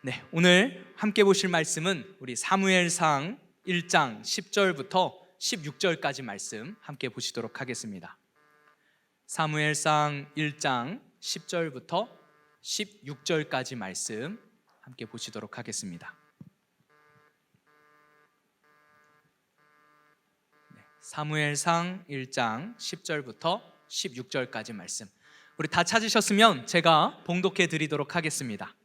네, 오늘 함께 보실 말씀은 우리 사무엘상 1장 10절부터 16절까지 말씀 함께 보시도록 하겠습니다. 사무엘상 1장 10절부터 16절까지 말씀 함께 보시도록 하겠습니다. 사무엘상 1장 10절부터 16절까지 말씀, 우리 다 찾으셨으면 제가 봉독해 드리도록 하겠습니다.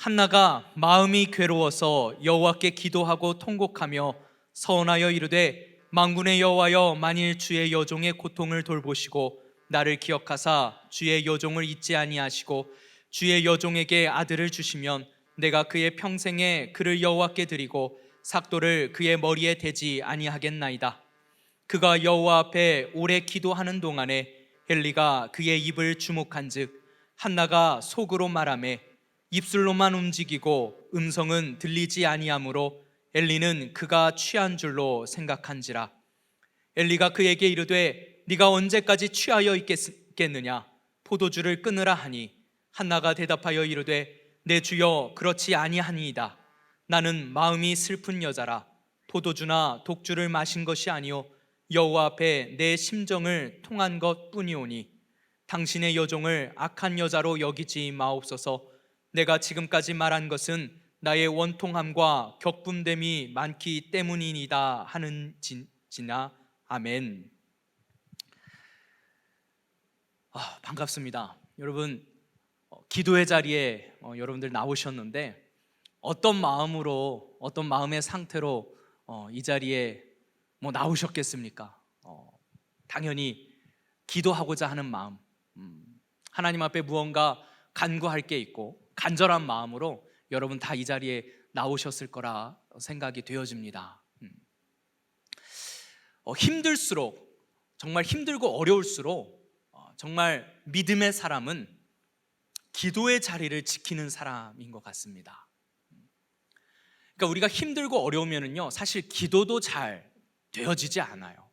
한나가 마음이 괴로워서 여호와께 기도하고 통곡하며 서원하여 이르되, 만군의 여호와여, 만일 주의 여종의 고통을 돌보시고 나를 기억하사 주의 여종을 잊지 아니하시고 주의 여종에게 아들을 주시면 내가 그의 평생에 그를 여호와께 드리고 삭도를 그의 머리에 대지 아니하겠나이다. 그가 여호와 앞에 오래 기도하는 동안에 엘리가 그의 입을 주목한즉 한나가 속으로 말하매 입술로만 움직이고 음성은 들리지 아니하므로 엘리는 그가 취한 줄로 생각한지라. 엘리가 그에게 이르되, 네가 언제까지 취하여 있겠느냐? 포도주를 끊으라 하니 한나가 대답하여 이르되, 내 주여, 그렇지 아니하니이다. 나는 마음이 슬픈 여자라. 포도주나 독주를 마신 것이 아니요 여호와 앞에 내 심정을 통한 것뿐이오니 당신의 여종을 악한 여자로 여기지 마옵소서. 내가 지금까지 말한 것은 나의 원통함과 격분됨이 많기 때문이니이다 하는지나. 아멘. 반갑습니다. 여러분, 기도의 자리에 여러분들 나오셨는데 어떤 마음으로, 어떤 마음의 상태로 이 자리에 나오셨겠습니까? 당연히 기도하고자 하는 마음, 하나님 앞에 무언가 간구할 게 있고 간절한 마음으로 여러분 다 이 자리에 나오셨을 거라 생각이 되어집니다. 힘들수록, 정말 힘들고 어려울수록 정말 믿음의 사람은 기도의 자리를 지키는 사람인 것 같습니다. 그러니까 우리가 힘들고 어려우면은요, 사실 기도도 잘 되어지지 않아요.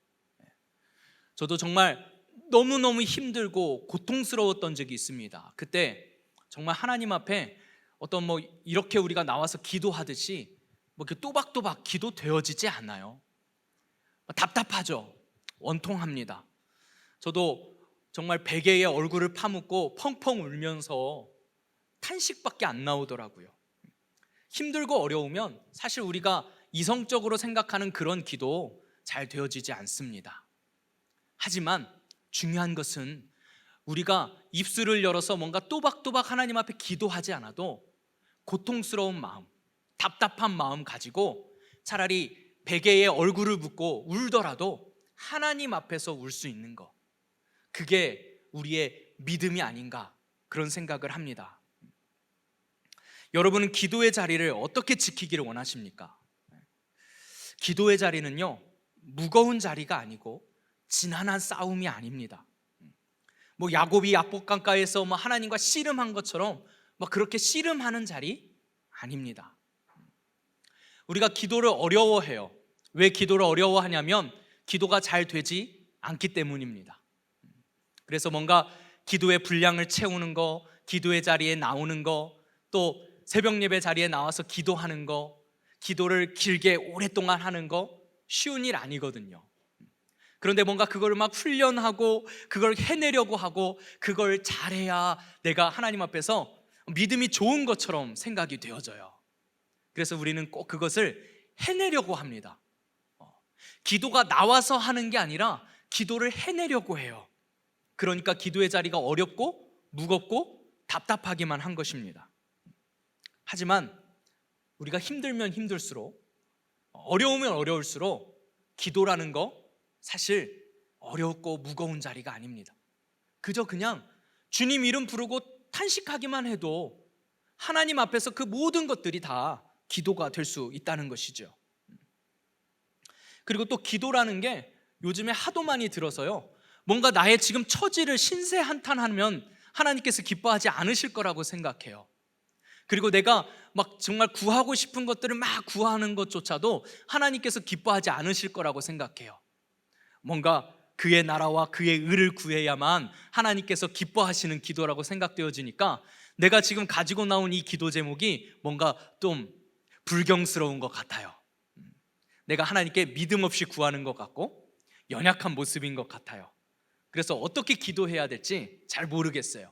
저도 정말 너무너무 힘들고 고통스러웠던 적이 있습니다. 그때 정말 하나님 앞에 어떤 이렇게 우리가 나와서 기도하듯이 이렇게 또박또박 기도되어지지 않아요. 답답하죠. 원통합니다. 저도 정말 베개에 얼굴을 파묻고 펑펑 울면서 탄식밖에 안 나오더라고요. 힘들고 어려우면 사실 우리가 이성적으로 생각하는 그런 기도 잘 되어지지 않습니다. 하지만 중요한 것은 우리가 입술을 열어서 뭔가 또박또박 하나님 앞에 기도하지 않아도 고통스러운 마음, 답답한 마음 가지고 차라리 베개에 얼굴을 붓고 울더라도 하나님 앞에서 울 수 있는 것, 그게 우리의 믿음이 아닌가, 그런 생각을 합니다. 여러분은 기도의 자리를 어떻게 지키기를 원하십니까? 기도의 자리는요, 무거운 자리가 아니고 지난한 싸움이 아닙니다. 야곱이 야복강가에서 하나님과 씨름한 것처럼 그렇게 씨름하는 자리 아닙니다. 우리가 기도를 어려워해요. 왜 기도를 어려워하냐면 기도가 잘 되지 않기 때문입니다. 그래서 뭔가 기도의 분량을 채우는 거, 기도의 자리에 나오는 거, 또 새벽 예배 자리에 나와서 기도하는 거, 기도를 길게 오랫동안 하는 거 쉬운 일 아니거든요. 그런데 뭔가 그걸 훈련하고 그걸 해내려고 하고 그걸 잘해야 내가 하나님 앞에서 믿음이 좋은 것처럼 생각이 되어져요. 그래서 우리는 꼭 그것을 해내려고 합니다. 기도가 나와서 하는 게 아니라 기도를 해내려고 해요. 그러니까 기도의 자리가 어렵고 무겁고 답답하기만 한 것입니다. 하지만 우리가 힘들면 힘들수록, 어려우면 어려울수록 기도라는 거 사실 어렵고 무거운 자리가 아닙니다. 그저 그냥 주님 이름 부르고 탄식하기만 해도 하나님 앞에서 그 모든 것들이 다 기도가 될 수 있다는 것이죠. 그리고 또 기도라는 게 요즘에 하도 많이 들어서요, 뭔가 나의 지금 처지를 신세한탄하면 하나님께서 기뻐하지 않으실 거라고 생각해요. 그리고 내가 정말 구하고 싶은 것들을 구하는 것조차도 하나님께서 기뻐하지 않으실 거라고 생각해요. 뭔가 그의 나라와 그의 의를 구해야만 하나님께서 기뻐하시는 기도라고 생각되어지니까 내가 지금 가지고 나온 이 기도 제목이 뭔가 좀 불경스러운 것 같아요. 내가 하나님께 믿음 없이 구하는 것 같고 연약한 모습인 것 같아요. 그래서 어떻게 기도해야 될지 잘 모르겠어요.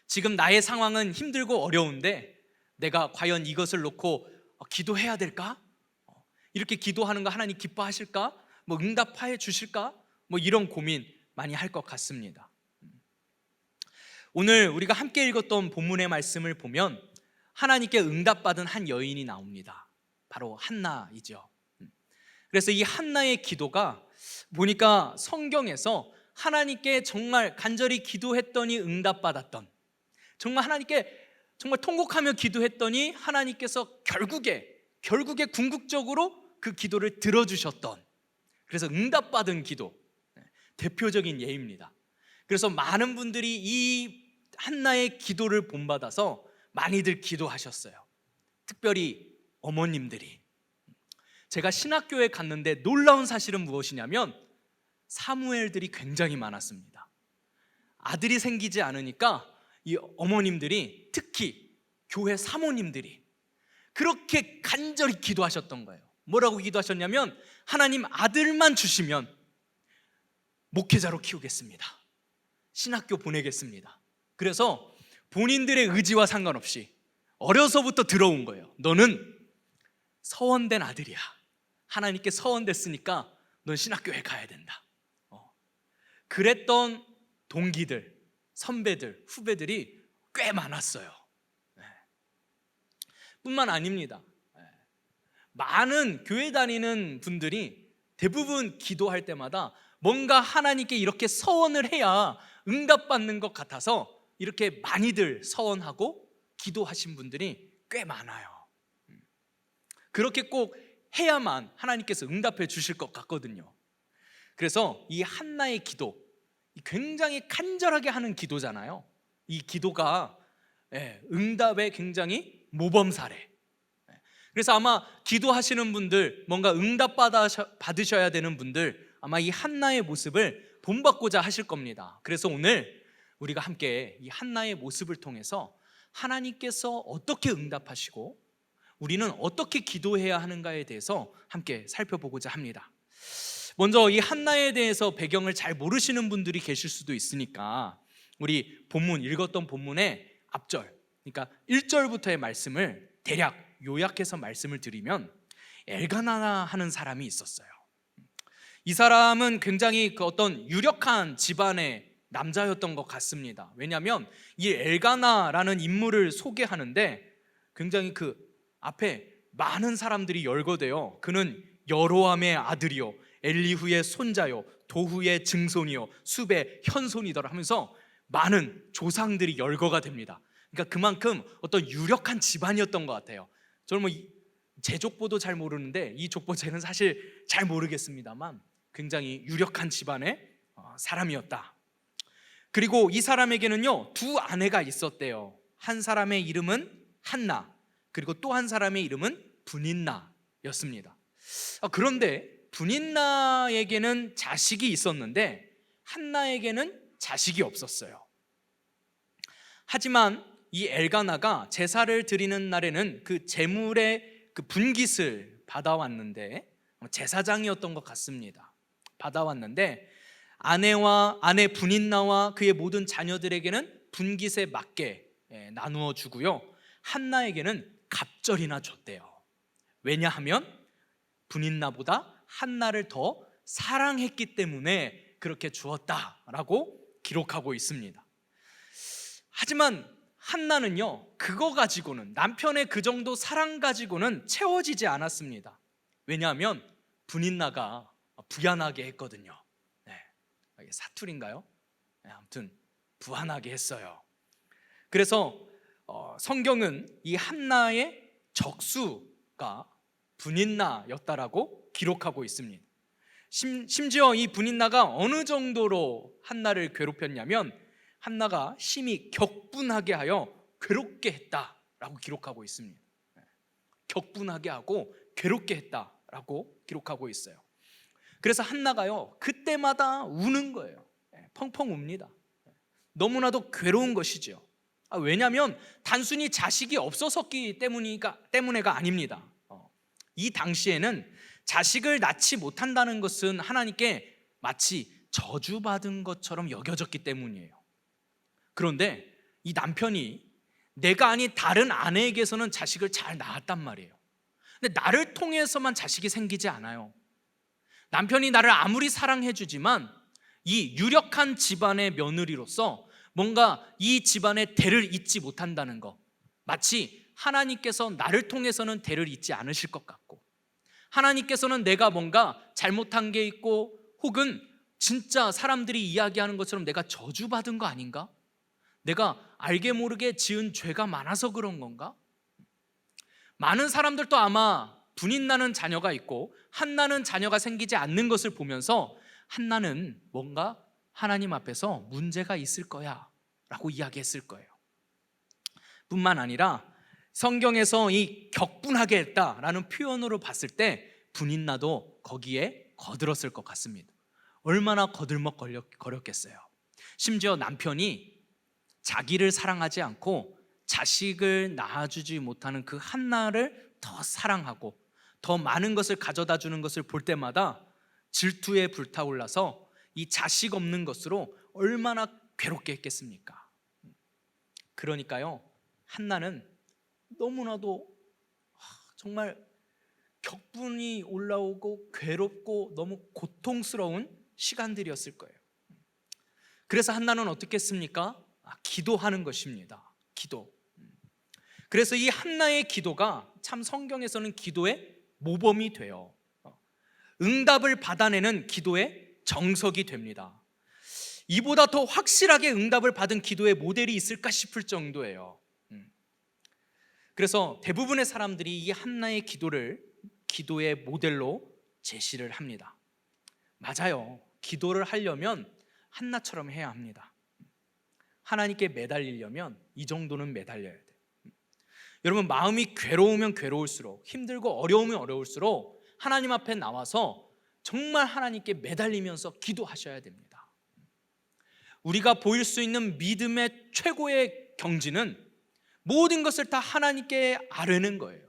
지금 나의 상황은 힘들고 어려운데 내가 과연 이것을 놓고 기도해야 될까? 이렇게 기도하는 거 하나님 기뻐하실까? 응답해 주실까? 이런 고민 많이 할 것 같습니다. 오늘 우리가 함께 읽었던 본문의 말씀을 보면 하나님께 응답받은 한 여인이 나옵니다. 바로 한나이죠. 그래서 이 한나의 기도가 보니까 성경에서 하나님께 정말 간절히 기도했더니 응답받았던, 정말 하나님께 정말 통곡하며 기도했더니 하나님께서 결국에 궁극적으로 그 기도를 들어주셨던, 그래서 응답받은 기도, 대표적인 예입니다. 그래서 많은 분들이 이 한나의 기도를 본받아서 많이들 기도하셨어요. 특별히 어머님들이. 제가 신학교에 갔는데 놀라운 사실은 무엇이냐면 사무엘들이 굉장히 많았습니다. 아들이 생기지 않으니까 이 어머님들이, 특히 교회 사모님들이 그렇게 간절히 기도하셨던 거예요. 뭐라고 기도하셨냐면 하나님 아들만 주시면 목회자로 키우겠습니다. 신학교 보내겠습니다. 그래서 본인들의 의지와 상관없이 어려서부터 들어온 거예요. 너는 서원된 아들이야. 하나님께 서원됐으니까 넌 신학교에 가야 된다. 그랬던 동기들, 선배들, 후배들이 꽤 많았어요. 뿐만 아닙니다. 많은 교회 다니는 분들이 대부분 기도할 때마다 뭔가 하나님께 이렇게 서원을 해야 응답받는 것 같아서 이렇게 많이들 서원하고 기도하신 분들이 꽤 많아요. 그렇게 꼭 해야만 하나님께서 응답해 주실 것 같거든요. 그래서 이 한나의 기도, 굉장히 간절하게 하는 기도잖아요. 이 기도가 응답의 굉장히 모범 사례. 그래서 아마 기도하시는 분들, 뭔가 응답 받으셔야 되는 분들, 아마 이 한나의 모습을 본받고자 하실 겁니다. 그래서 오늘 우리가 함께 이 한나의 모습을 통해서 하나님께서 어떻게 응답하시고 우리는 어떻게 기도해야 하는가에 대해서 함께 살펴보고자 합니다. 먼저 이 한나에 대해서 배경을 잘 모르시는 분들이 계실 수도 있으니까 우리 본문, 읽었던 본문의 앞절, 그러니까 1절부터의 말씀을 대략 요약해서 말씀을 드리면, 엘가나 하는 사람이 있었어요. 이 사람은 굉장히 그 어떤 유력한 집안의 남자였던 것 같습니다. 왜냐하면 이 엘가나라는 인물을 소개하는데 굉장히 그 앞에 많은 사람들이 열거돼요. 그는 여로함의 아들이요, 엘리후의 손자요, 도후의 증손이요, 숲의 현손이더라 하면서 많은 조상들이 열거가 됩니다. 그러니까 그만큼 어떤 유력한 집안이었던 것 같아요. 저는 제 족보도 잘 모르는데 이 족보 제는 사실 잘 모르겠습니다만 굉장히 유력한 집안의 사람이었다. 그리고 이 사람에게는요 두 아내가 있었대요. 한 사람의 이름은 한나, 그리고 또 한 사람의 이름은 분인나였습니다. 그런데 분인나에게는 자식이 있었는데 한나에게는 자식이 없었어요. 하지만 이 엘가나가 제사를 드리는 날에는 그 제물의 그 분깃을 받아왔는데, 제사장이었던 것 같습니다. 받아왔는데 아내 분인나와 그의 모든 자녀들에게는 분깃에 맞게 나누어 주고요, 한나에게는 갑절이나 줬대요. 왜냐하면 분인나보다 한나를 더 사랑했기 때문에 그렇게 주었다라고 기록하고 있습니다. 하지만 한나는요 그거 가지고는, 남편의 그 정도 사랑 가지고는 채워지지 않았습니다. 왜냐하면 분인나가 부연하게 했거든요. 이게 사투리인가요? 아무튼 부한하게 했어요. 그래서 성경은 이 한나의 적수가 분인나였다라고 기록하고 있습니다. 심지어 이 분인나가 어느 정도로 한나를 괴롭혔냐면 한나가 심히 격분하게 하여 괴롭게 했다라고 기록하고 있습니다. 격분하게 하고 괴롭게 했다라고 기록하고 있어요. 그래서 한나가요 그때마다 우는 거예요. 펑펑 웁니다. 너무나도 괴로운 것이죠. 왜냐하면 단순히 자식이 없어서기 때문에가 아닙니다. 이 당시에는 자식을 낳지 못한다는 것은 하나님께 마치 저주받은 것처럼 여겨졌기 때문이에요. 그런데 이 남편이 내가 아닌 다른 아내에게서는 자식을 잘 낳았단 말이에요. 근데 나를 통해서만 자식이 생기지 않아요. 남편이 나를 아무리 사랑해주지만 이 유력한 집안의 며느리로서 뭔가 이 집안의 대를 잇지 못한다는 것, 마치 하나님께서 나를 통해서는 대를 잇지 않으실 것 같고, 하나님께서는 내가 뭔가 잘못한 게 있고 혹은 진짜 사람들이 이야기하는 것처럼 내가 저주받은 거 아닌가? 내가 알게 모르게 지은 죄가 많아서 그런 건가? 많은 사람들도 아마 분인나는 자녀가 있고 한나는 자녀가 생기지 않는 것을 보면서 한나는 뭔가 하나님 앞에서 문제가 있을 거야 라고 이야기했을 거예요. 뿐만 아니라 성경에서 이 격분하게 했다라는 표현으로 봤을 때 분인나도 거기에 거들었을 것 같습니다. 얼마나 거들먹거렸겠어요. 심지어 남편이 자기를 사랑하지 않고 자식을 낳아주지 못하는 그 한나를 더 사랑하고 더 많은 것을 가져다 주는 것을 볼 때마다 질투에 불타올라서 이 자식 없는 것으로 얼마나 괴롭게 했겠습니까? 그러니까요, 한나는 너무나도 정말 격분이 올라오고 괴롭고 너무 고통스러운 시간들이었을 거예요. 그래서 한나는 어떻게 했습니까? 기도하는 것입니다. 기도. 그래서 이 한나의 기도가 참 성경에서는 기도의 모범이 돼요. 응답을 받아내는 기도의 정석이 됩니다. 이보다 더 확실하게 응답을 받은 기도의 모델이 있을까 싶을 정도예요. 그래서 대부분의 사람들이 이 한나의 기도를 기도의 모델로 제시를 합니다. 맞아요. 기도를 하려면 한나처럼 해야 합니다. 하나님께 매달리려면 이 정도는 매달려야 돼요. 여러분, 마음이 괴로우면 괴로울수록, 힘들고 어려우면 어려울수록 하나님 앞에 나와서 정말 하나님께 매달리면서 기도하셔야 됩니다. 우리가 보일 수 있는 믿음의 최고의 경지는 모든 것을 다 하나님께 아뢰는 거예요.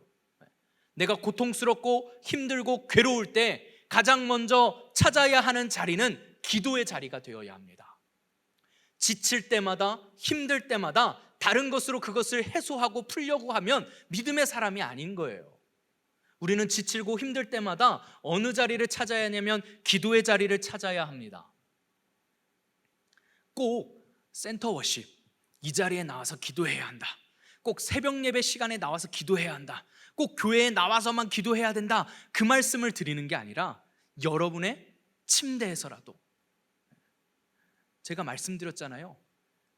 내가 고통스럽고 힘들고 괴로울 때 가장 먼저 찾아야 하는 자리는 기도의 자리가 되어야 합니다. 지칠 때마다, 힘들 때마다 다른 것으로 그것을 해소하고 풀려고 하면 믿음의 사람이 아닌 거예요. 우리는 지치고 힘들 때마다 어느 자리를 찾아야 하냐면 기도의 자리를 찾아야 합니다. 꼭 센터 워십, 이 자리에 나와서 기도해야 한다. 꼭 새벽 예배 시간에 나와서 기도해야 한다. 꼭 교회에 나와서만 기도해야 된다. 그 말씀을 드리는 게 아니라 여러분의 침대에서라도, 제가 말씀드렸잖아요.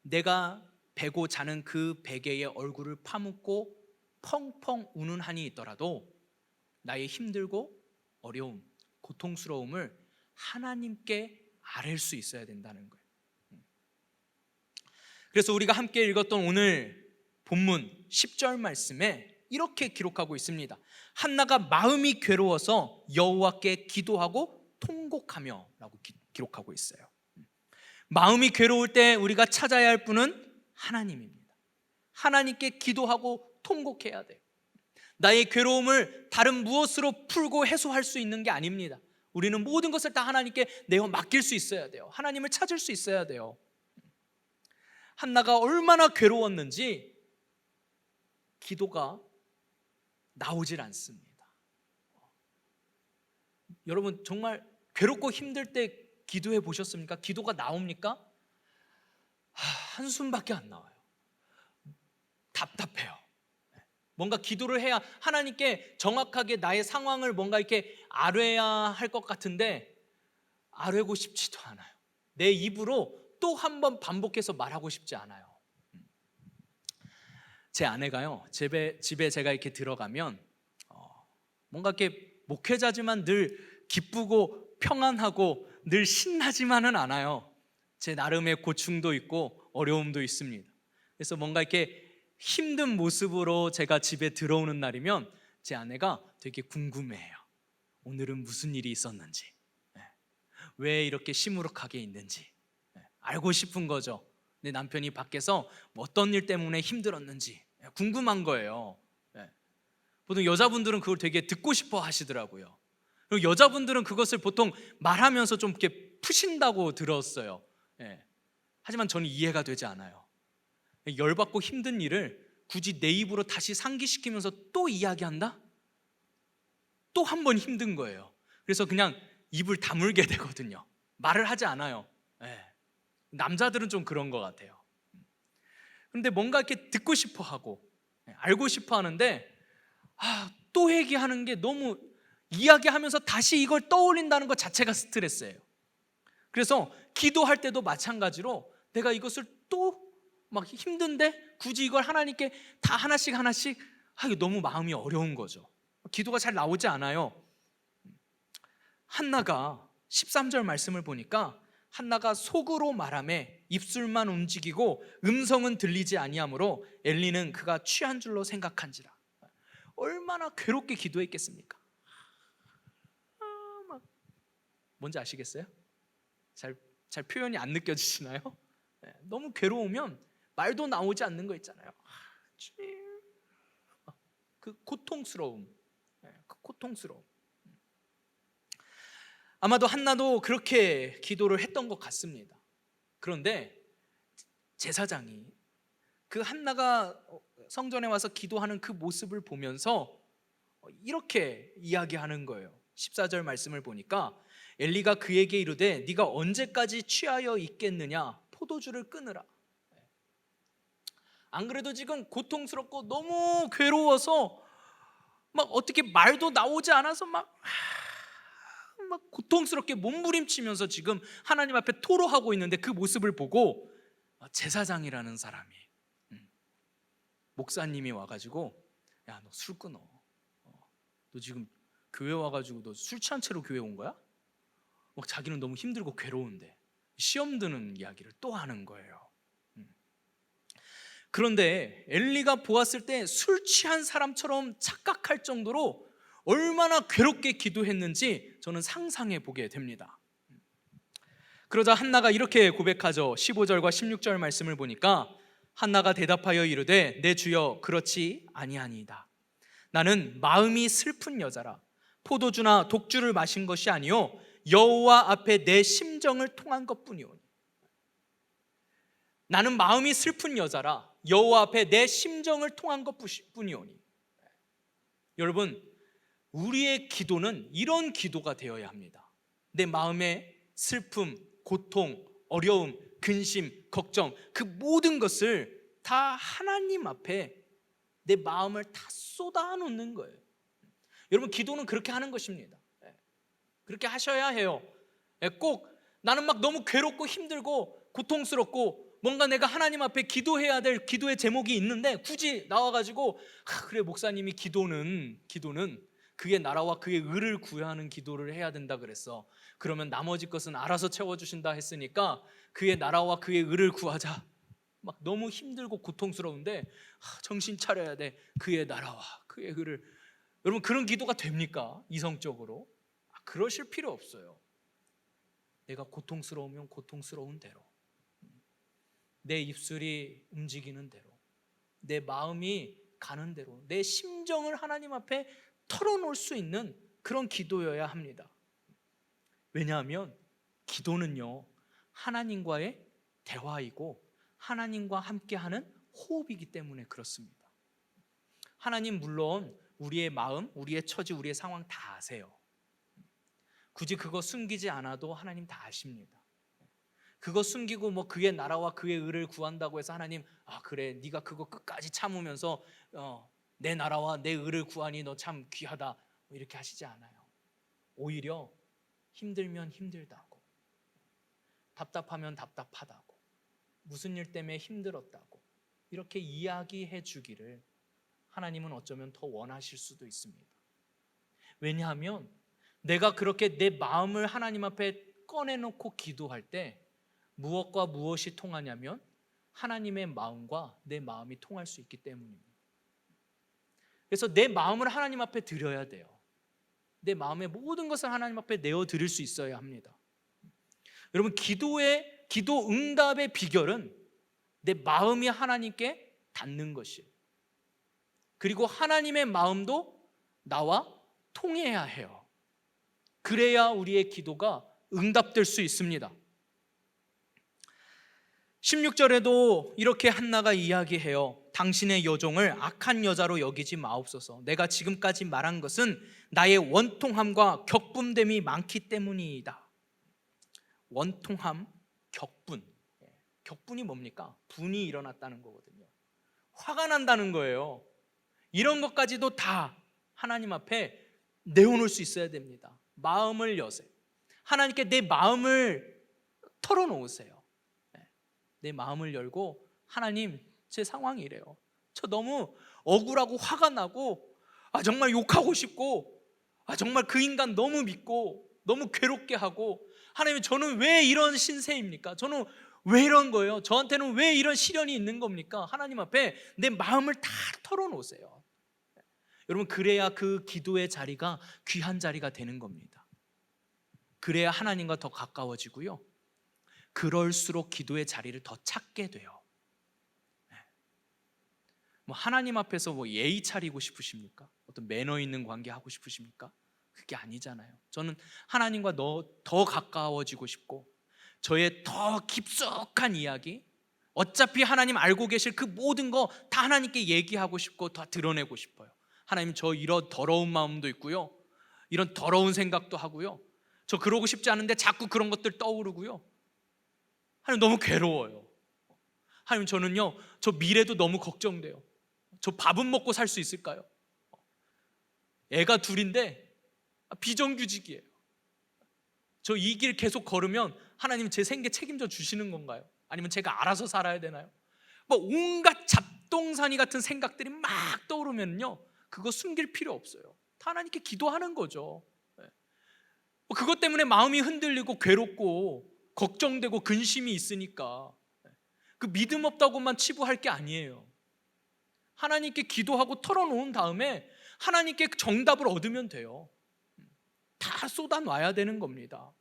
내가 베고 자는 그 베개에 얼굴을 파묻고 펑펑 우는 한이 있더라도 나의 힘들고 어려움, 고통스러움을 하나님께 아뢰 수 있어야 된다는 거예요. 그래서 우리가 함께 읽었던 오늘 본문 10절 말씀에 이렇게 기록하고 있습니다. 한나가 마음이 괴로워서 여호와께 기도하고 통곡하며 라고 기록하고 있어요. 마음이 괴로울 때 우리가 찾아야 할 분은 하나님입니다. 하나님께 기도하고 통곡해야 돼요. 나의 괴로움을 다른 무엇으로 풀고 해소할 수 있는 게 아닙니다. 우리는 모든 것을 다 하나님께 내어 맡길 수 있어야 돼요. 하나님을 찾을 수 있어야 돼요. 한나가 얼마나 괴로웠는지 기도가 나오질 않습니다. 여러분, 정말 괴롭고 힘들 때 기도해 보셨습니까? 기도가 나옵니까? 한숨밖에 안 나와요. 답답해요. 뭔가 기도를 해야 하나님께 정확하게 나의 상황을 뭔가 이렇게 아뢰야 할 것 같은데 아뢰고 싶지도 않아요. 내 입으로 또 한 번 반복해서 말하고 싶지 않아요. 제 아내가요, 집에 제가 이렇게 들어가면 뭔가 이렇게 목회자지만 늘 기쁘고 평안하고 늘 신나지만은 않아요. 제 나름의 고충도 있고 어려움도 있습니다. 그래서 뭔가 이렇게 힘든 모습으로 제가 집에 들어오는 날이면 제 아내가 되게 궁금해해요. 오늘은 무슨 일이 있었는지, 왜 이렇게 시무룩하게 있는지 알고 싶은 거죠. 내 남편이 밖에서 뭐 어떤 일 때문에 힘들었는지 궁금한 거예요. 보통 여자분들은 그걸 되게 듣고 싶어 하시더라고요. 그리고 여자분들은 그것을 보통 말하면서 좀 이렇게 푸신다고 들었어요. 하지만 저는 이해가 되지 않아요. 열받고 힘든 일을 굳이 내 입으로 다시 상기시키면서 또 이야기한다? 또 한 번 힘든 거예요. 그래서 그냥 입을 다물게 되거든요. 말을 하지 않아요. 남자들은 좀 그런 것 같아요. 그런데 뭔가 이렇게 듣고 싶어 하고 알고 싶어 하는데 또 얘기하는 게 너무, 이야기하면서 다시 이걸 떠올린다는 것 자체가 스트레스예요. 그래서 기도할 때도 마찬가지로 내가 이것을 또 막 힘든데 굳이 이걸 하나님께 다 하나씩 이게 너무 마음이 어려운 거죠. 기도가 잘 나오지 않아요. 한나가 13절 말씀을 보니까 한나가 속으로 말하매 입술만 움직이고 음성은 들리지 아니하므로 엘리는 그가 취한 줄로 생각한지라. 얼마나 괴롭게 기도했겠습니까? 뭔지 아시겠어요? 잘 표현이 안 느껴지시나요? 너무 괴로우면 말도 나오지 않는 거 있잖아요. 그 고통스러움, 그 고통스러움. 아마도 한나도 그렇게 기도를 했던 것 같습니다. 그런데 제사장이 그 한나가 성전에 와서 기도하는 그 모습을 보면서 이렇게 이야기하는 거예요. 14절 말씀을 보니까 엘리가 그에게 이르되 네가 언제까지 취하여 있겠느냐, 포도주를 끊으라. 안 그래도 지금 고통스럽고 너무 괴로워서 막 어떻게 말도 나오지 않아서 막 고통스럽게 몸부림치면서 지금 하나님 앞에 토로하고 있는데 그 모습을 보고 제사장이라는 사람이, 목사님이 와가지고 야, 너 술 끊어. 너 지금 교회 와가지고 너 술 취한 채로 교회 온 거야? 막 자기는 너무 힘들고 괴로운데 시험 드는 이야기를 또 하는 거예요. 그런데 엘리가 보았을 때 술 취한 사람처럼 착각할 정도로 얼마나 괴롭게 기도했는지 저는 상상해 보게 됩니다. 그러자 한나가 이렇게 고백하죠. 15절과 16절 말씀을 보니까 한나가 대답하여 이르되 내 주여 그렇지 아니하니이다. 나는 마음이 슬픈 여자라. 포도주나 독주를 마신 것이 아니요 여호와 앞에 내 심정을 통한 것뿐이오니. 나는 마음이 슬픈 여자라 여호와 앞에 내 심정을 통한 것뿐이오니. 여러분, 우리의 기도는 이런 기도가 되어야 합니다. 내 마음의 슬픔, 고통, 어려움, 근심, 걱정, 그 모든 것을 다 하나님 앞에 내 마음을 다 쏟아놓는 거예요. 여러분, 기도는 그렇게 하는 것입니다. 그렇게 하셔야 해요. 꼭 나는 막 너무 괴롭고 힘들고 고통스럽고 뭔가 내가 하나님 앞에 기도해야 될 기도의 제목이 있는데 굳이 나와가지고 그래, 목사님이 기도는 그의 나라와 그의 의를 구하는 기도를 해야 된다 그랬어. 그러면 나머지 것은 알아서 채워주신다 했으니까 그의 나라와 그의 의를 구하자. 막 너무 힘들고 고통스러운데 정신 차려야 돼. 그의 나라와 그의 의를. 여러분, 그런 기도가 됩니까? 이성적으로? 그러실 필요 없어요. 내가 고통스러우면 고통스러운 대로, 내 입술이 움직이는 대로, 내 마음이 가는 대로 내 심정을 하나님 앞에 털어놓을 수 있는 그런 기도여야 합니다. 왜냐하면 기도는요, 하나님과의 대화이고 하나님과 함께하는 호흡이기 때문에 그렇습니다. 하나님 물론 우리의 마음, 우리의 처지, 우리의 상황 다 아세요. 굳이 그거 숨기지 않아도 하나님 다 아십니다. 그거 숨기고 뭐 그의 나라와 그의 의를 구한다고 해서 하나님 그래, 네가 그거 끝까지 참으면서 내 나라와 내 의를 구하니 너 참 귀하다 이렇게 하시지 않아요. 오히려 힘들면 힘들다고, 답답하면 답답하다고, 무슨 일 때문에 힘들었다고 이렇게 이야기해 주기를 하나님은 어쩌면 더 원하실 수도 있습니다. 왜냐하면 내가 그렇게 내 마음을 하나님 앞에 꺼내놓고 기도할 때 무엇과 무엇이 통하냐면 하나님의 마음과 내 마음이 통할 수 있기 때문입니다. 그래서 내 마음을 하나님 앞에 드려야 돼요. 내 마음의 모든 것을 하나님 앞에 내어드릴 수 있어야 합니다. 여러분, 기도 응답의 비결은 내 마음이 하나님께 닿는 것이에요. 그리고 하나님의 마음도 나와 통해야 해요. 그래야 우리의 기도가 응답될 수 있습니다. 16절에도 이렇게 한나가 이야기해요. 당신의 여종을 악한 여자로 여기지 마옵소서. 내가 지금까지 말한 것은 나의 원통함과 격분됨이 많기 때문이다. 원통함, 격분. 격분이 뭡니까? 분이 일어났다는 거거든요. 화가 난다는 거예요. 이런 것까지도 다 하나님 앞에 내어놓을 수 있어야 됩니다. 마음을 여세요. 하나님께 내 마음을 털어놓으세요. 내 마음을 열고, 하나님, 제 상황이 이래요. 저 너무 억울하고 화가 나고, 정말 욕하고 싶고, 정말 그 인간 너무 믿고 너무 괴롭게 하고, 하나님, 저는 왜 이런 신세입니까? 저는 왜 이런 거예요? 저한테는 왜 이런 시련이 있는 겁니까? 하나님 앞에 내 마음을 다 털어놓으세요. 여러분, 그래야 그 기도의 자리가 귀한 자리가 되는 겁니다. 그래야 하나님과 더 가까워지고요, 그럴수록 기도의 자리를 더 찾게 돼요. 하나님 앞에서 예의 차리고 싶으십니까? 어떤 매너 있는 관계 하고 싶으십니까? 그게 아니잖아요. 저는 하나님과 더 가까워지고 싶고, 저의 더 깊숙한 이야기, 어차피 하나님 알고 계실 그 모든 거 다 하나님께 얘기하고 싶고, 다 드러내고 싶어요. 하나님, 저 이런 더러운 마음도 있고요, 이런 더러운 생각도 하고요, 저 그러고 싶지 않은데 자꾸 그런 것들 떠오르고요, 하나님 너무 괴로워요. 하나님, 저는요, 저 미래도 너무 걱정돼요. 저 밥은 먹고 살 수 있을까요? 애가 둘인데 비정규직이에요. 저 이 길 계속 걸으면 하나님 제 생계 책임져 주시는 건가요? 아니면 제가 알아서 살아야 되나요? 온갖 잡동사니 같은 생각들이 막 떠오르면요, 그거 숨길 필요 없어요. 다 하나님께 기도하는 거죠. 그것 때문에 마음이 흔들리고 괴롭고 걱정되고 근심이 있으니까 그 믿음 없다고만 치부할 게 아니에요. 하나님께 기도하고 털어놓은 다음에 하나님께 정답을 얻으면 돼요. 다 쏟아놔야 되는 겁니다.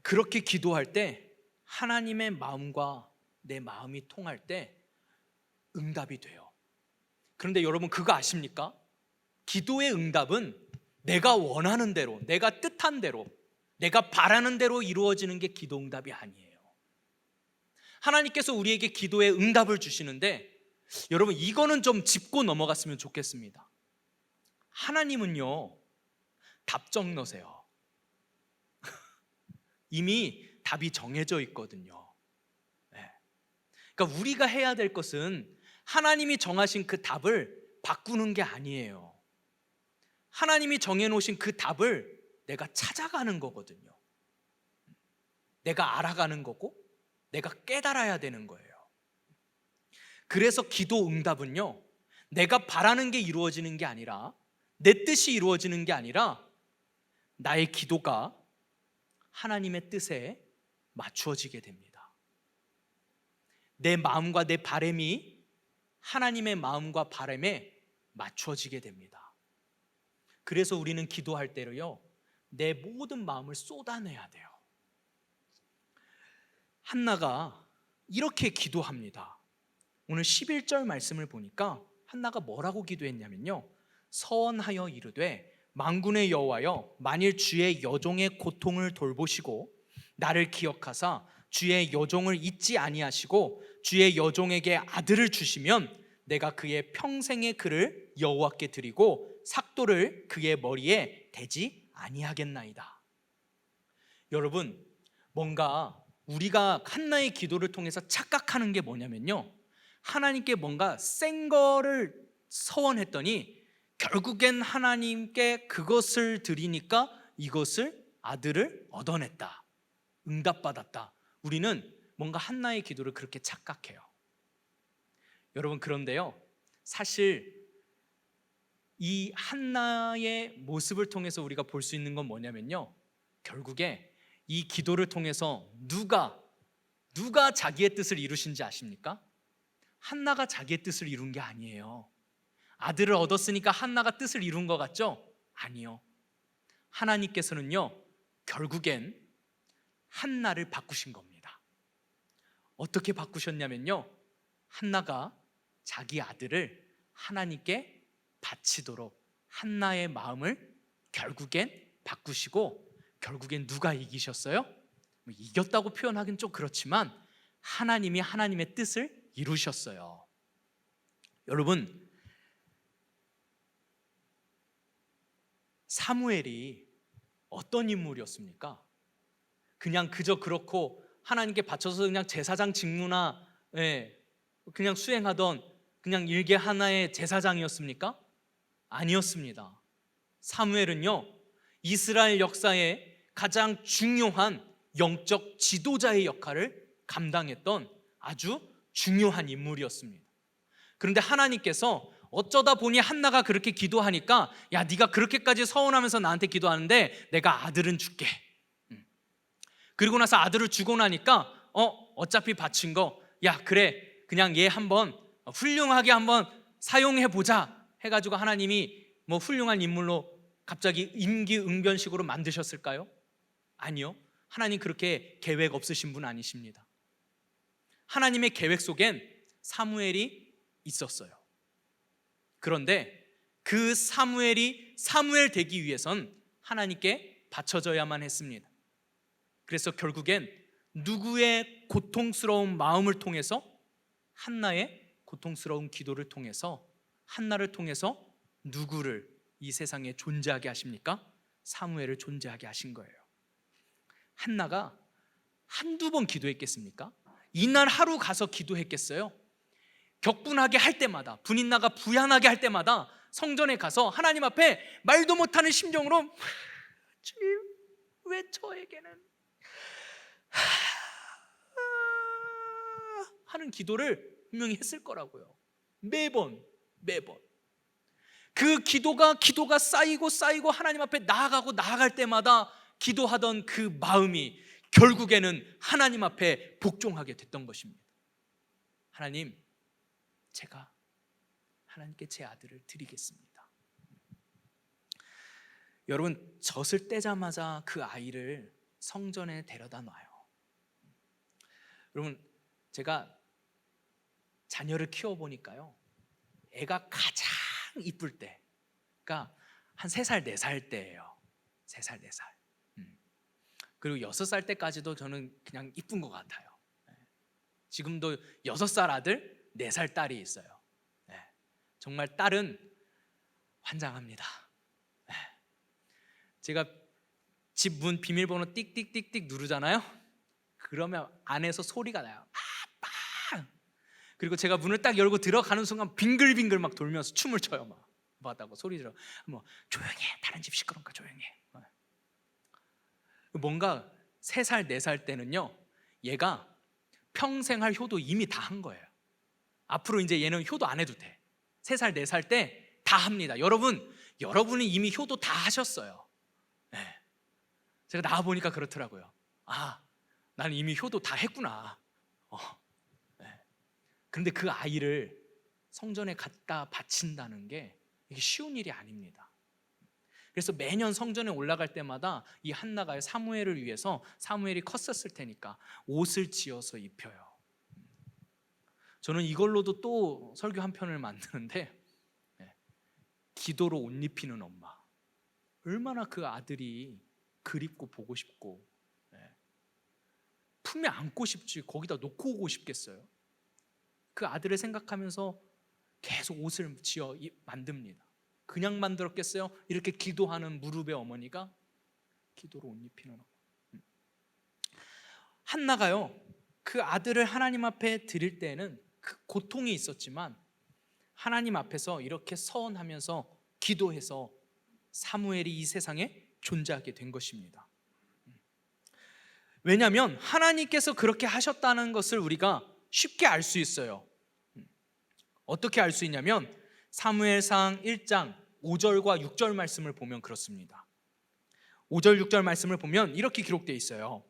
그렇게 기도할 때 하나님의 마음과 내 마음이 통할 때 응답이 돼요. 그런데 여러분, 그거 아십니까? 기도의 응답은 내가 원하는 대로, 내가 뜻한 대로, 내가 바라는 대로 이루어지는 게 기도 응답이 아니에요. 하나님께서 우리에게 기도의 응답을 주시는데, 여러분, 이거는 좀 짚고 넘어갔으면 좋겠습니다. 하나님은요, 답정너세요. 이미 답이 정해져 있거든요. 그러니까 우리가 해야 될 것은 하나님이 정하신 그 답을 바꾸는 게 아니에요. 하나님이 정해놓으신 그 답을 내가 찾아가는 거거든요. 내가 알아가는 거고, 내가 깨달아야 되는 거예요. 그래서 기도 응답은요, 내가 바라는 게 이루어지는 게 아니라, 내 뜻이 이루어지는 게 아니라, 나의 기도가 하나님의 뜻에 맞추어지게 됩니다. 내 마음과 내 바람이 하나님의 마음과 바람에 맞추어지게 됩니다. 그래서 우리는 기도할 때로요, 내 모든 마음을 쏟아내야 돼요. 한나가 이렇게 기도합니다. 오늘 11절 말씀을 보니까 한나가 뭐라고 기도했냐면요, 서원하여 이르되 만군의 여호와여, 만일 주의 여종의 고통을 돌보시고 나를 기억하사 주의 여종을 잊지 아니하시고 주의 여종에게 아들을 주시면 내가 그의 평생의 글을 여호와께 드리고 삭도를 그의 머리에 대지 아니하겠나이다. 여러분, 뭔가 우리가 한나의 기도를 통해서 착각하는 게 뭐냐면요, 하나님께 뭔가 센 거를 서원했더니 결국엔 하나님께 그것을 드리니까 이것을, 아들을 얻어냈다, 응답받았다. 우리는 뭔가 한나의 기도를 그렇게 착각해요. 여러분, 그런데요, 사실 이 한나의 모습을 통해서 우리가 볼 수 있는 건 뭐냐면요, 결국에 이 기도를 통해서 누가 자기의 뜻을 이루신지 아십니까? 한나가 자기의 뜻을 이룬 게 아니에요. 아들을 얻었으니까 한나가 뜻을 이룬 것 같죠? 아니요. 하나님께서는요, 결국엔 한나를 바꾸신 겁니다. 어떻게 바꾸셨냐면요, 한나가 자기 아들을 하나님께 바치도록 한나의 마음을 결국엔 바꾸시고, 결국엔 누가 이기셨어요? 이겼다고 표현하기는 좀 그렇지만 하나님이 하나님의 뜻을 이루셨어요. 여러분, 사무엘이 어떤 인물이었습니까? 그냥 그저 그렇고 하나님께 바쳐서 그냥 제사장 직무나 그냥 수행하던 그냥 일개 하나의 제사장이었습니까? 아니었습니다. 사무엘은요, 이스라엘 역사에 가장 중요한 영적 지도자의 역할을 감당했던 아주 중요한 인물이었습니다. 그런데 하나님께서 어쩌다 보니 한나가 그렇게 기도하니까, 야, 네가 그렇게까지 서운하면서 나한테 기도하는데 내가 아들은 줄게. 그리고 나서 아들을 주고 나니까 어차피 바친 거, 야, 그래, 그냥 얘 한번 훌륭하게 한번 사용해 보자 해가지고 하나님이 뭐 훌륭한 인물로 갑자기 임기응변식으로 만드셨을까요? 아니요. 하나님 그렇게 계획 없으신 분 아니십니다. 하나님의 계획 속엔 사무엘이 있었어요. 그런데 그 사무엘이 사무엘 되기 위해선 하나님께 바쳐져야만 했습니다. 그래서 결국엔 누구의 고통스러운 마음을 통해서, 한나의 고통스러운 기도를 통해서, 한나를 통해서 누구를 이 세상에 존재하게 하십니까? 사무엘을 존재하게 하신 거예요. 한나가 한두 번 기도했겠습니까? 이날 하루 가서 기도했겠어요? 격분하게 할 때마다, 분인나가 부ян하게 할 때마다 성전에 가서 하나님 앞에 말도 못하는 심정으로, 주님, 왜 저에게는 하는 기도를 분명히 했을 거라고요. 매번 그 기도가 쌓이고 하나님 앞에 나아갈 때마다 기도하던 그 마음이 결국에는 하나님 앞에 복종하게 됐던 것입니다. 하나님, 제가 하나님께 제 아들을 드리겠습니다. 여러분, 젖을 떼자마자 그 아이를 성전에 데려다 놔요. 여러분, 제가 자녀를 키워보니까요, 애가 가장 이쁠 때가 한 3살, 4살 때예요. 3살, 4살. 그리고 6살 때까지도 저는 그냥 이쁜 것 같아요. 지금도 6살 아들, 4살 딸이 있어요. 정말 딸은 환장합니다. 제가 집 문 비밀번호 띡띡띡띡 누르잖아요. 그러면 안에서 소리가 나요. 아빠! 그리고 제가 문을 딱 열고 들어가는 순간 빙글빙글 막 돌면서 춤을 춰요. 막 하다고 소리 들어. 뭐 조용히 해, 다른 집 시끄러우니까 조용히 해. 뭔가 3살, 4살 때는요, 얘가 평생 할 효도 이미 다 한 거예요. 앞으로 이제 얘는 효도 안 해도 돼. 3살, 4살 때 다 합니다. 여러분이 이미 효도 다 하셨어요. 제가 나와보니까 그렇더라고요. 아, 나는 이미 효도 다 했구나. 그런데 그 아이를 성전에 갖다 바친다는 게 이게 쉬운 일이 아닙니다. 그래서 매년 성전에 올라갈 때마다 이 한나가 사무엘을 위해서, 사무엘이 컸었을 테니까 옷을 지어서 입혀요. 저는 이걸로도 또 설교 한 편을 만드는데, 기도로 옷 입히는 엄마, 얼마나 그 아들이 그립고 보고 싶고 품에 안고 싶지 거기다 놓고 오고 싶겠어요? 그 아들을 생각하면서 계속 옷을 지어 만듭니다. 그냥 만들었겠어요? 이렇게 기도하는 무릎의 어머니가 기도로 옷 입히는 어머니. 한나가요, 그 아들을 하나님 앞에 드릴 때에는 그 고통이 있었지만 하나님 앞에서 이렇게 서원하면서 기도해서 사무엘이 이 세상에 존재하게 된 것입니다. 왜냐하면 하나님께서 그렇게 하셨다는 것을 우리가 쉽게 알 수 있어요. 어떻게 알 수 있냐면 사무엘상 1장 5절과 6절 말씀을 보면 그렇습니다. 5절 6절 말씀을 보면 이렇게 기록되어 있어요.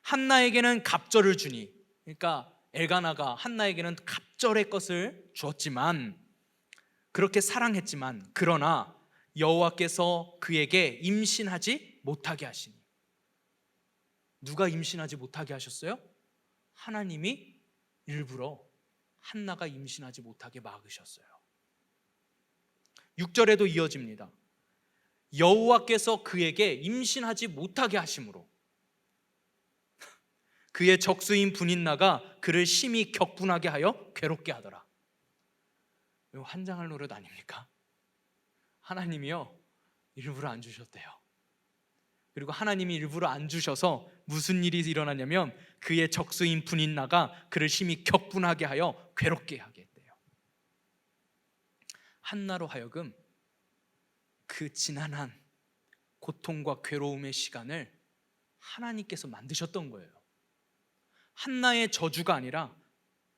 한나에게는 갑절을 주니, 그러니까 엘가나가 한나에게는 갑절의 것을 주었지만, 그렇게 사랑했지만, 그러나 여호와께서 그에게 임신하지 못하게 하시니. 누가 임신하지 못하게 하셨어요? 하나님이 일부러 한나가 임신하지 못하게 막으셨어요. 6절에도 이어집니다. 여호와께서 그에게 임신하지 못하게 하심으로 그의 적수인 분인나가 그를 심히 격분하게 하여 괴롭게 하더라. 이거 환장할 노릇 아닙니까? 하나님이요 일부러 안 주셨대요. 그리고 하나님이 일부러 안 주셔서 무슨 일이 일어나냐면 그의 적수인 분인나가 그를 심히 격분하게 하여 괴롭게 하게 했대요. 한나로 하여금 그 지난한 고통과 괴로움의 시간을 하나님께서 만드셨던 거예요. 한나의 저주가 아니라,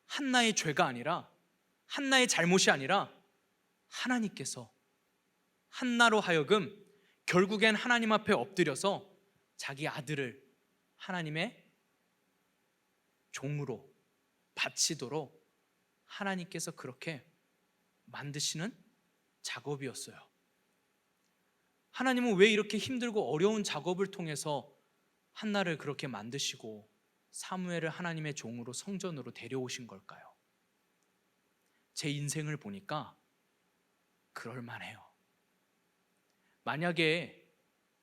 한나의 죄가 아니라, 한나의 잘못이 아니라 하나님께서 한나로 하여금 결국엔 하나님 앞에 엎드려서 자기 아들을 하나님의 종으로 바치도록 하나님께서 그렇게 만드시는 작업이었어요. 하나님은 왜 이렇게 힘들고 어려운 작업을 통해서 한나를 그렇게 만드시고 사무엘을 하나님의 종으로 성전으로 데려오신 걸까요? 제 인생을 보니까 그럴만해요. 만약에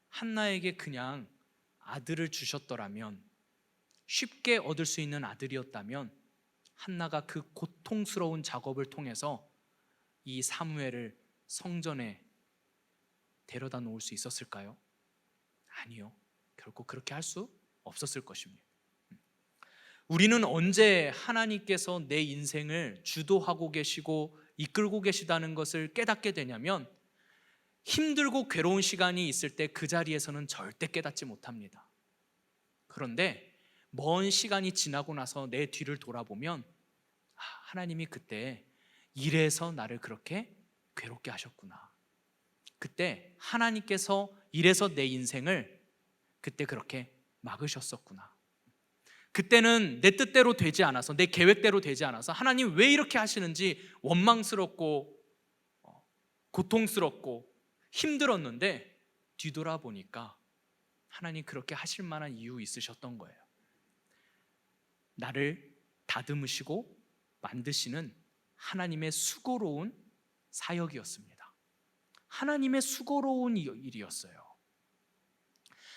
한나에게 그냥 아들을 주셨더라면, 쉽게 얻을 수 있는 아들이었다면 한나가 그 고통스러운 작업을 통해서 이 사무엘을 성전에 데려다 놓을 수 있었을까요? 아니요. 결코 그렇게 할 수 없었을 것입니다. 우리는 언제 하나님께서 내 인생을 주도하고 계시고 이끌고 계시다는 것을 깨닫게 되냐면, 힘들고 괴로운 시간이 있을 때 그 자리에서는 절대 깨닫지 못합니다. 그런데 먼 시간이 지나고 나서 내 뒤를 돌아보면 하나님이 그때 이래서 나를 그렇게 괴롭게 하셨구나, 그때 하나님께서 이래서 내 인생을 그때 그렇게 막으셨었구나, 그때는 내 뜻대로 되지 않아서, 내 계획대로 되지 않아서 하나님 왜 이렇게 하시는지 원망스럽고 고통스럽고 힘들었는데 뒤돌아보니까 하나님 그렇게 하실 만한 이유 있으셨던 거예요. 나를 다듬으시고 만드시는 하나님의 수고로운 사역이었습니다. 하나님의 수고로운 일이었어요.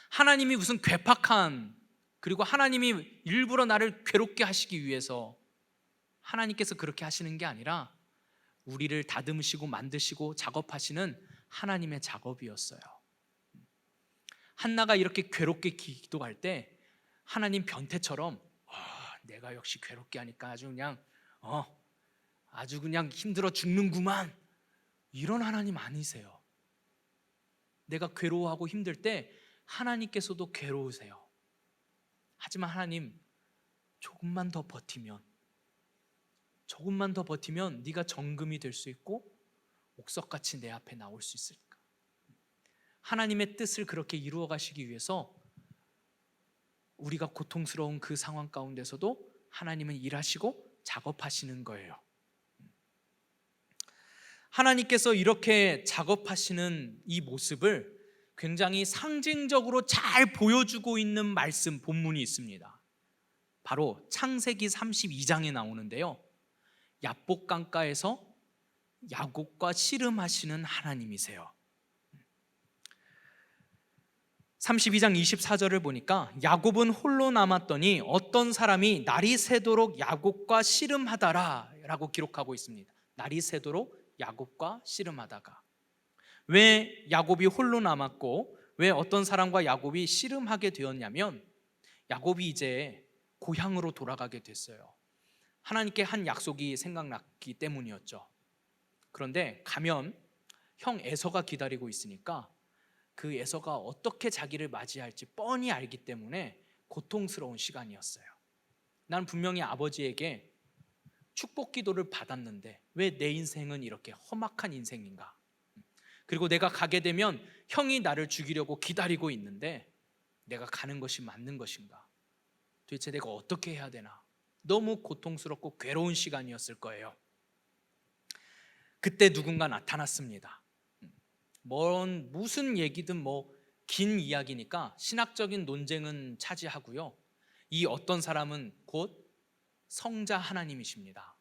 하나님이 무슨 괴팍한, 그리고 하나님이 일부러 나를 괴롭게 하시기 위해서 하나님께서 그렇게 하시는 게 아니라 우리를 다듬으시고 만드시고 작업하시는 하나님의 작업이었어요. 한나가 이렇게 괴롭게 기도할 때 하나님 변태처럼 내가 역시 괴롭게 하니까 아주 그냥 힘들어 죽는구만, 이런 하나님 아니세요. 내가 괴로워하고 힘들 때 하나님께서도 괴로우세요. 하지만 하나님, 조금만 더 버티면 네가 정금이 될 수 있고 옥석같이 내 앞에 나올 수 있을까? 하나님의 뜻을 그렇게 이루어 가시기 위해서 우리가 고통스러운 그 상황 가운데서도 하나님은 일하시고 작업하시는 거예요. 하나님께서 이렇게 작업하시는 이 모습을 굉장히 상징적으로 잘 보여주고 있는 말씀, 본문이 있습니다. 바로 창세기 32장에 나오는데요, 야복 강가에서 야곱과 씨름하시는 하나님이세요. 32장 24절을 보니까 야곱은 홀로 남았더니 어떤 사람이 날이 새도록 야곱과 씨름하다라 라고 기록하고 있습니다. 날이 새도록 야곱과 씨름하다가, 왜 야곱이 홀로 남았고 왜 어떤 사람과 야곱이 씨름하게 되었냐면, 야곱이 이제 고향으로 돌아가게 됐어요. 하나님께 한 약속이 생각났기 때문이었죠. 그런데 가면 형 에서가 기다리고 있으니까 그 에서가 어떻게 자기를 맞이할지 뻔히 알기 때문에 고통스러운 시간이었어요. 난 분명히 아버지에게 축복 기도를 받았는데 왜 내 인생은 이렇게 험악한 인생인가? 그리고 내가 가게 되면 형이 나를 죽이려고 기다리고 있는데 내가 가는 것이 맞는 것인가? 도대체 내가 어떻게 해야 되나? 너무 고통스럽고 괴로운 시간이었을 거예요. 그때 누군가 나타났습니다. 무슨 얘기든 긴 이야기니까 신학적인 논쟁은 차지하고요, 이 어떤 사람은 곧 성자 하나님이십니다.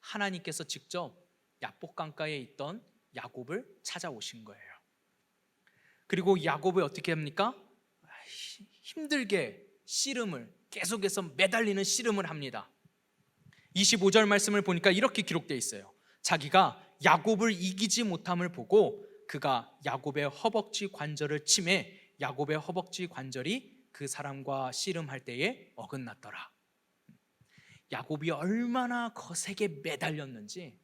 하나님께서 직접 야복강가에 있던 야곱을 찾아오신 거예요. 그리고 야곱을 어떻게 합니까? 힘들게 씨름을 계속해서 매달리는 씨름을 합니다. 25절 말씀을 보니까 이렇게 기록되어 있어요. 자기가 야곱을 이기지 못함을 보고 그가 야곱의 허벅지 관절을 치매 야곱의 허벅지 관절이 그 사람과 씨름할 때에 어긋났더라. 야곱이 얼마나 거세게 매달렸는지.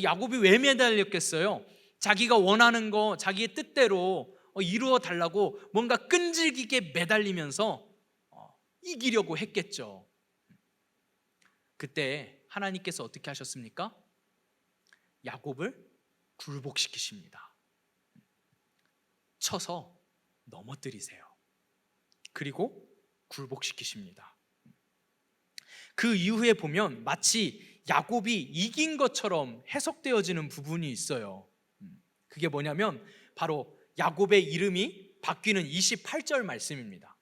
야곱이 왜 매달렸겠어요? 자기가 원하는 거 자기의 뜻대로 이루어 달라고 뭔가 끈질기게 매달리면서 이기려고 했겠죠. 그때 하나님께서 어떻게 하셨습니까? 야곱을 굴복시키십니다. 쳐서 넘어뜨리세요. 그리고 굴복시키십니다. 그 이후에 보면 마치 야곱이 이긴 것처럼 해석되어지는 부분이 있어요. 그게 뭐냐면 바로 야곱의 이름이 바뀌는 28절 말씀입니다.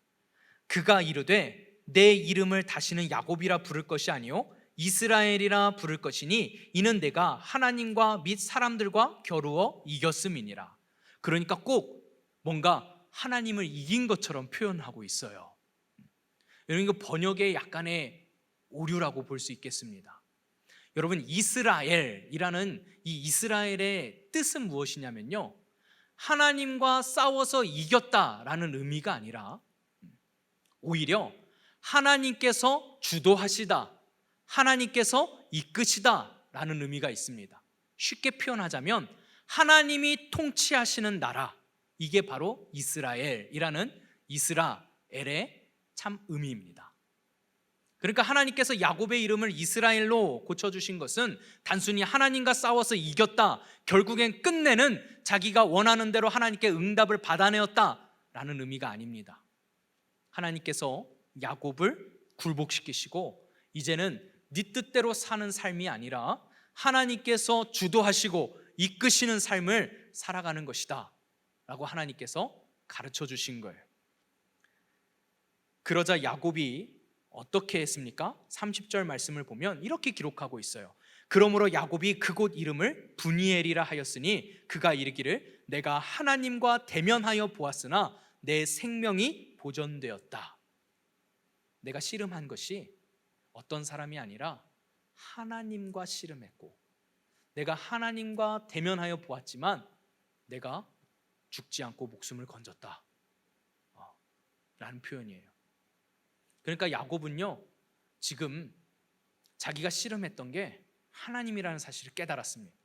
그가 이르되 내 이름을 다시는 야곱이라 부를 것이 아니요 이스라엘이라 부를 것이니 이는 내가 하나님과 및 사람들과 겨루어 이겼음이니라. 그러니까 꼭 뭔가 하나님을 이긴 것처럼 표현하고 있어요. 여러분, 이거 번역의 약간의 오류라고 볼 수 있겠습니다. 여러분, 이스라엘이라는 이 이스라엘의 뜻은 무엇이냐면요, 하나님과 싸워서 이겼다라는 의미가 아니라 오히려 하나님께서 주도하시다, 하나님께서 이끄시다 라는 의미가 있습니다. 쉽게 표현하자면 하나님이 통치하시는 나라, 이게 바로 이스라엘이라는 이스라엘의 참 의미입니다. 그러니까 하나님께서 야곱의 이름을 이스라엘로 고쳐주신 것은 단순히 하나님과 싸워서 이겼다, 결국엔 끝내는 자기가 원하는 대로 하나님께 응답을 받아내었다라는 의미가 아닙니다. 하나님께서 야곱을 굴복시키시고 이제는 네 뜻대로 사는 삶이 아니라 하나님께서 주도하시고 이끄시는 삶을 살아가는 것이다 라고 하나님께서 가르쳐 주신 거예요. 그러자 야곱이 어떻게 했습니까? 30절 말씀을 보면 이렇게 기록하고 있어요. 그러므로 야곱이 그곳 이름을 브니엘이라 하였으니 그가 이르기를 내가 하나님과 대면하여 보았으나 내 생명이 보존되었다. 내가 씨름한 것이 어떤 사람이 아니라 하나님과 씨름했고 내가 하나님과 대면하여 보았지만 내가 죽지 않고 목숨을 건졌다 라는 표현이에요. 그러니까 야곱은요, 지금 자기가 씨름했던 게 하나님이라는 사실을 깨달았습니다.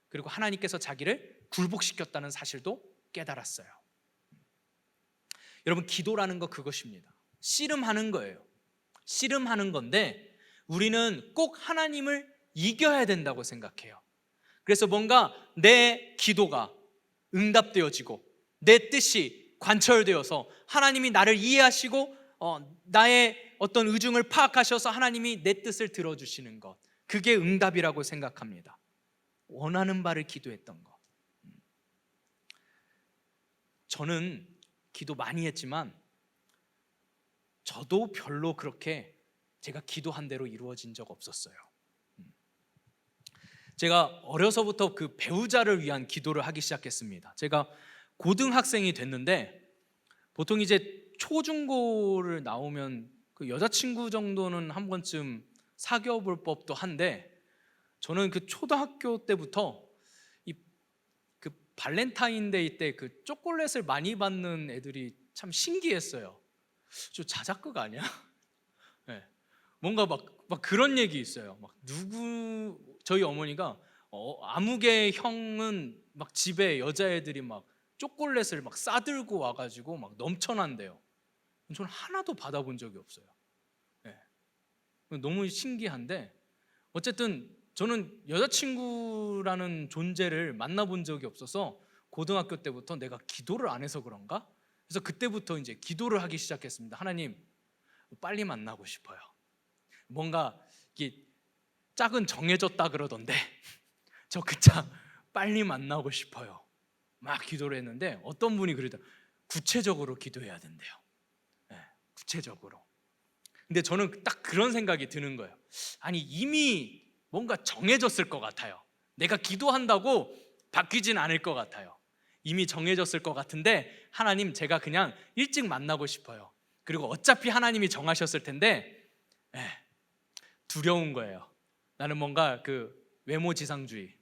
그리고 하나님께서 자기를 굴복시켰다는 사실도 깨달았어요. 여러분, 기도라는 거 그것입니다. 씨름하는 거예요. 씨름하는 건데 우리는 꼭 하나님을 이겨야 된다고 생각해요. 그래서 뭔가 내 기도가 응답되어지고 내 뜻이 관철되어서 하나님이 나를 이해하시고 나의 어떤 의중을 파악하셔서 하나님이 내 뜻을 들어주시는 것, 그게 응답이라고 생각합니다. 원하는 바를 기도했던 것. 저는 기도 많이 했지만 저도 별로 그렇게 제가 기도한 대로 이루어진 적 없었어요. 제가 어려서부터 그 배우자를 위한 기도를 하기 시작했습니다. 제가 고등학생이 됐는데 보통 이제 초중고를 나오면 그 여자친구 정도는 한 번쯤 사귀어 볼 법도 한데 저는 그 초등학교 때부터 그 발렌타인데이 때 그 초콜릿을 많이 받는 애들이 참 신기했어요. 저 자작극 아니야? 네. 뭔가 막 그런 얘기 있어요. 막 저희 어머니가 아무개 형은 막 집에 여자애들이 막 초콜릿을 막 싸들고 와가지고 막 넘쳐난대요. 저는 하나도 받아본 적이 없어요. 네. 너무 신기한데 어쨌든 저는 여자친구라는 존재를 만나본 적이 없어서 고등학교 때부터 내가 기도를 안 해서 그런가? 그래서 그때부터 이제 기도를 하기 시작했습니다. 하나님, 빨리 만나고 싶어요. 뭔가 이게 짝은 정해졌다 그러던데 저 그 짝 빨리 만나고 싶어요. 막 기도를 했는데 어떤 분이 그러더라고요. 구체적으로 기도해야 된대요. 네, 구체적으로. 근데 저는 딱 그런 생각이 드는 거예요. 아니, 이미 뭔가 정해졌을 것 같아요. 내가 기도한다고 바뀌진 않을 것 같아요. 이미 정해졌을 것 같은데, 하나님, 제가 그냥 일찍 만나고 싶어요. 그리고 어차피 하나님이 정하셨을 텐데 두려운 거예요. 나는 뭔가 그 외모지상주의.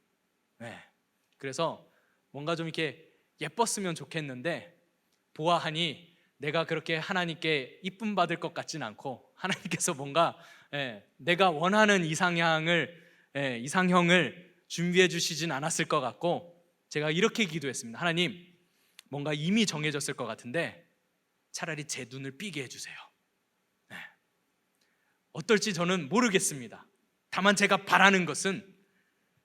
그래서 뭔가 좀 이렇게 예뻤으면 좋겠는데, 보아하니 내가 그렇게 하나님께 이쁨 받을 것 같진 않고, 하나님께서 뭔가 내가 원하는 이상형을 준비해 주시진 않았을 것 같고, 제가 이렇게 기도했습니다. 하나님, 뭔가 이미 정해졌을 것 같은데 차라리 제 눈을 삐게 해주세요. 어떨지 저는 모르겠습니다. 다만 제가 바라는 것은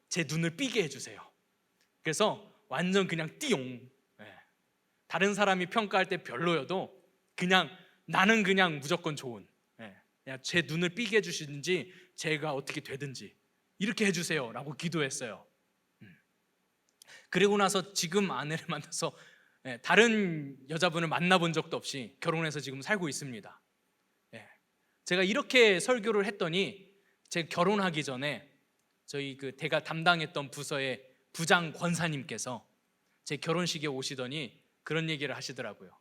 제 눈을 삐게 해주세요. 그래서 완전 그냥 띠용. 다른 사람이 평가할 때 별로여도 그냥 나는 그냥 무조건 좋은, 그냥 제 눈을 삐게 해주시든지 제가 어떻게 되든지 이렇게 해주세요 라고 기도했어요. 그리고 나서 지금 아내를 만나서 다른 여자분을 만나본 적도 없이 결혼해서 지금 살고 있습니다. 제가 이렇게 설교를 했더니, 제가 결혼하기 전에 저희 그 제가 담당했던 부서의 부장 권사님께서 제 결혼식에 오시더니 그런 얘기를 하시더라고요.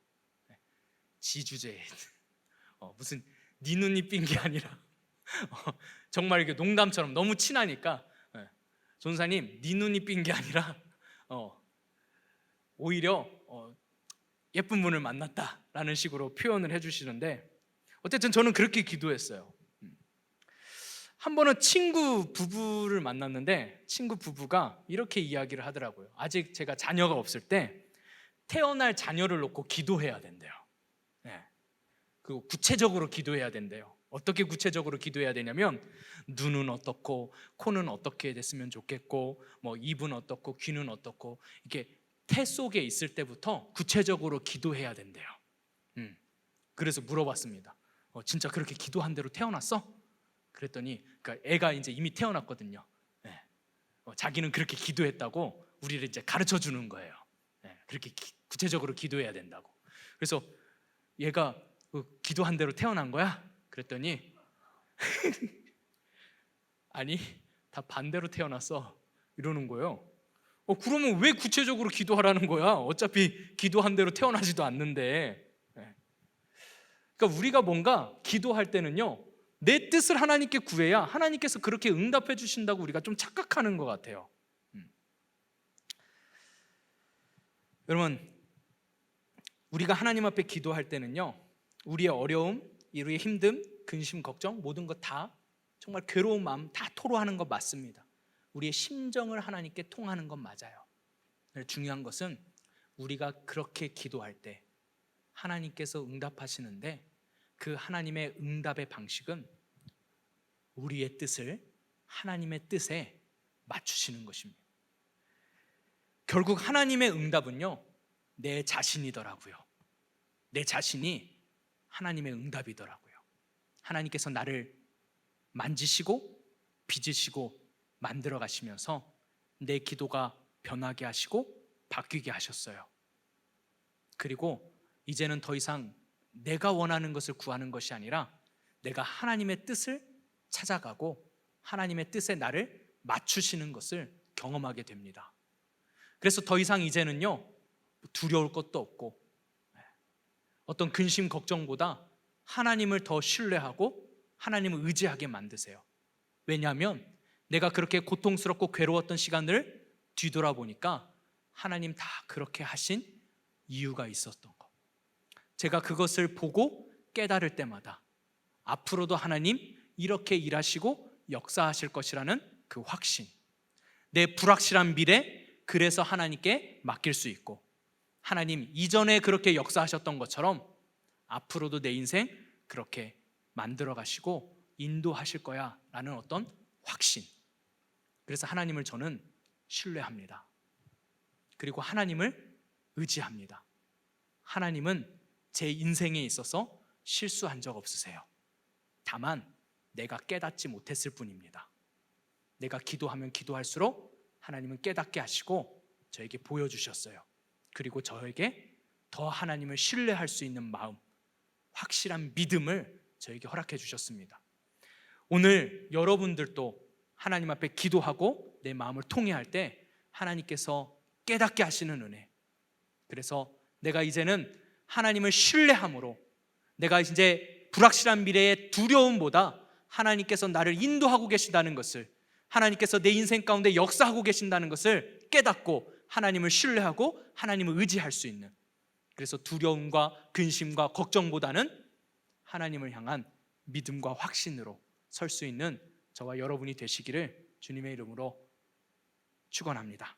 지주제 무슨 네 눈이 삔 게 아니라 정말 이게 농담처럼 너무 친하니까, 전사님, 네 눈이 삔 게 아니라 오히려 예쁜 분을 만났다라는 식으로 표현을 해주시는데, 어쨌든 저는 그렇게 기도했어요. 한 번은 친구 부부를 만났는데, 친구 부부가 이렇게 이야기를 하더라고요. 아직 제가 자녀가 없을 때 태어날 자녀를 놓고 기도해야 된대요. 그리고 구체적으로 기도해야 된대요. 어떻게 구체적으로 기도해야 되냐면, 눈은 어떻고 코는 어떻게 됐으면 좋겠고, 뭐 입은 어떻고 귀는 어떻고, 이렇게 태 속에 있을 때부터 구체적으로 기도해야 된대요. 그래서 물어봤습니다. 진짜 그렇게 기도한 대로 태어났어? 그랬더니, 그러니까 애가 이제 이미 태어났거든요. 자기는 그렇게 기도했다고 우리를 이제 가르쳐 주는 거예요. 그렇게 구체적으로 기도해야 된다고. 그래서 얘가 기도한 대로 태어난 거야? 그랬더니 아니, 다 반대로 태어났어 이러는 거예요. 그러면 왜 구체적으로 기도하라는 거야? 어차피 기도한 대로 태어나지도 않는데. 그러니까 우리가 뭔가 기도할 때는요, 내 뜻을 하나님께 구해야 하나님께서 그렇게 응답해 주신다고 우리가 좀 착각하는 것 같아요. 여러분, 우리가 하나님 앞에 기도할 때는요, 우리의 어려움, 우리의 힘듦, 근심, 걱정, 모든 것 다, 정말 괴로운 마음 다 토로하는 것 맞습니다. 우리의 심정을 하나님께 통하는 건 맞아요. 중요한 것은 우리가 그렇게 기도할 때 하나님께서 응답하시는데, 그 하나님의 응답의 방식은 우리의 뜻을 하나님의 뜻에 맞추시는 것입니다. 결국 하나님의 응답은요, 내 자신이더라고요. 내 자신이 하나님의 응답이더라고요. 하나님께서 나를 만지시고 빚으시고 만들어 가시면서 내 기도가 변하게 하시고 바뀌게 하셨어요. 그리고 이제는 더 이상 내가 원하는 것을 구하는 것이 아니라 내가 하나님의 뜻을 찾아가고 하나님의 뜻에 나를 맞추시는 것을 경험하게 됩니다. 그래서 더 이상 이제는요, 두려울 것도 없고, 어떤 근심 걱정보다 하나님을 더 신뢰하고 하나님을 의지하게 만드세요. 왜냐하면 내가 그렇게 고통스럽고 괴로웠던 시간을 뒤돌아보니까 하나님 다 그렇게 하신 이유가 있었던 것, 제가 그것을 보고 깨달을 때마다 앞으로도 하나님 이렇게 일하시고 역사하실 것이라는 그 확신, 내 불확실한 미래, 그래서 하나님께 맡길 수 있고, 하나님 이전에 그렇게 역사하셨던 것처럼 앞으로도 내 인생 그렇게 만들어 가시고 인도하실 거야 라는 어떤 확신. 그래서 하나님을 저는 신뢰합니다. 그리고 하나님을 의지합니다. 하나님은 제 인생에 있어서 실수한 적 없으세요. 다만 내가 깨닫지 못했을 뿐입니다. 내가 기도하면 기도할수록 하나님은 깨닫게 하시고 저에게 보여주셨어요. 그리고 저에게 더 하나님을 신뢰할 수 있는 마음, 확실한 믿음을 저에게 허락해 주셨습니다. 오늘 여러분들도 하나님 앞에 기도하고 내 마음을 통회할 때 하나님께서 깨닫게 하시는 은혜, 그래서 내가 이제는 하나님을 신뢰함으로 내가 이제 불확실한 미래의 두려움보다 하나님께서 나를 인도하고 계신다는 것을, 하나님께서 내 인생 가운데 역사하고 계신다는 것을 깨닫고 하나님을 신뢰하고 하나님을 의지할 수 있는, 그래서 두려움과 근심과 걱정보다는 하나님을 향한 믿음과 확신으로 설 수 있는 저와 여러분이 되시기를 주님의 이름으로 축원합니다.